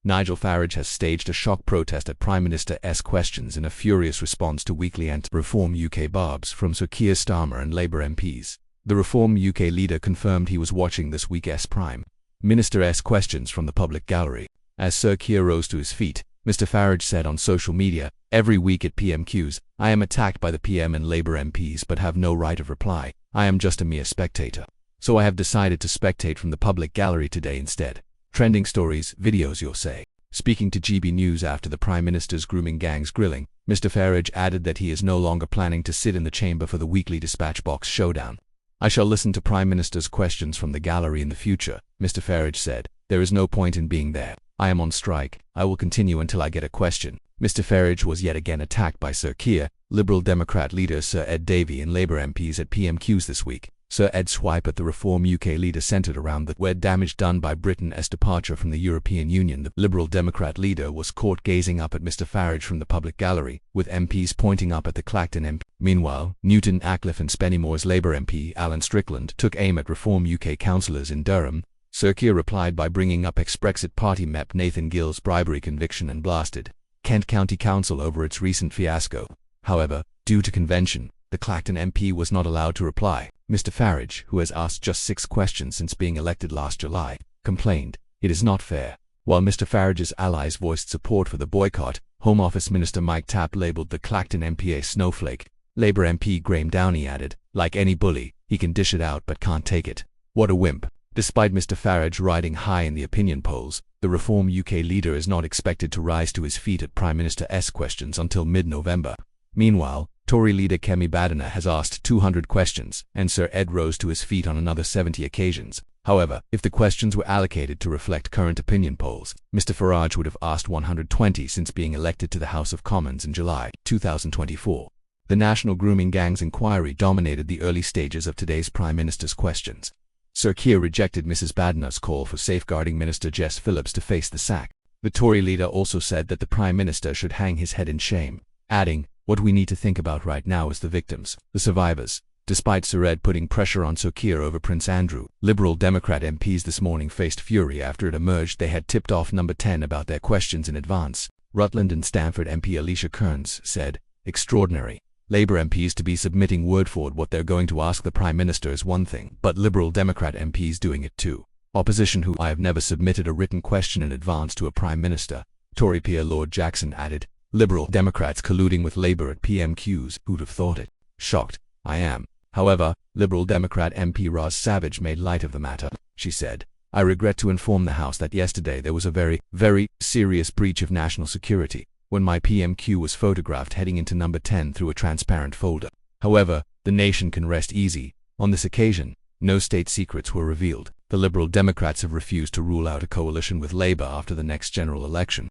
Nigel Farage has staged a shock protest at Prime Minister's questions in a furious response to weekly anti-Reform UK barbs from Sir Keir Starmer and Labour MPs. The Reform UK leader confirmed he was watching this week's Prime Minister's questions from the public gallery. As Sir Keir rose to his feet, Mr Farage said on social media, "Every week at PMQs, I am attacked by the PM and Labour MPs but have no right of reply. I am just a mere spectator. So I have decided to spectate from the public gallery today instead. Trending stories, videos you'll say." Speaking to GB News after the Prime Minister's grooming gang's grilling, Mr Farage added that he is no longer planning to sit in the chamber for the weekly dispatch box showdown. "I shall listen to Prime Minister's questions from the gallery in the future," Mr Farage said. "There is no point in being there. I am on strike. I will continue until I get a question." Mr Farage was yet again attacked by Sir Keir, Liberal Democrat leader Sir Ed Davey and Labour MPs at PMQs this week. Sir Ed's swipe at the Reform UK leader centred around the damage done by Britain's departure from the European Union. The Liberal Democrat leader was caught gazing up at Mr Farage from the public gallery, with MPs pointing up at the Clacton MP. Meanwhile, Newton Aycliffe and Spennymoor's Labour MP Alan Strickland took aim at Reform UK councillors in Durham. Sir Keir replied by bringing up ex-Brexit Party MEP Nathan Gill's bribery conviction and blasted Kent County Council over its recent fiasco. However, due to convention, the Clacton MP was not allowed to reply. Mr Farage, who has asked just 6 questions since being elected last July, complained, "It is not fair." While Mr Farage's allies voiced support for the boycott, Home Office Minister Mike Tapp labelled the Clacton MP a snowflake. Labour MP Graham Downey added, "Like any bully, he can dish it out but can't take it. What a wimp." Despite Mr Farage riding high in the opinion polls, the Reform UK leader is not expected to rise to his feet at Prime Minister's questions until mid-November. Meanwhile, Tory leader Kemi Badenoch has asked 200 questions, and Sir Ed rose to his feet on another 70 occasions. However, if the questions were allocated to reflect current opinion polls, Mr Farage would have asked 120 since being elected to the House of Commons in July 2024. The National Grooming Gang's inquiry dominated the early stages of today's Prime Minister's questions. Sir Keir rejected Mrs Badenoch's call for safeguarding Minister Jess Phillips to face the sack. The Tory leader also said that the Prime Minister should hang his head in shame, adding, "What we need to think about right now is the victims, the survivors." Despite Sir Ed putting pressure on Sir Keir over Prince Andrew, Liberal Democrat MPs this morning faced fury after it emerged they had tipped off Number 10 about their questions in advance. Rutland and Stamford MP Alicia Kearns said, "Extraordinary. Labour MPs to be submitting word for word what they're going to ask the Prime Minister is one thing, but Liberal Democrat MPs doing it too. Opposition who I have never submitted a written question in advance to a Prime Minister." Tory peer Lord Jackson added, "Liberal Democrats colluding with Labour at PMQs, who'd have thought it? Shocked, I am." However, Liberal Democrat MP Ros Savage made light of the matter. She said, "I regret to inform the House that yesterday there was a very, very serious breach of national security when my PMQ was photographed heading into Number 10 through a transparent folder. However, the nation can rest easy. On this occasion, no state secrets were revealed." The Liberal Democrats have refused to rule out a coalition with Labour after the next general election.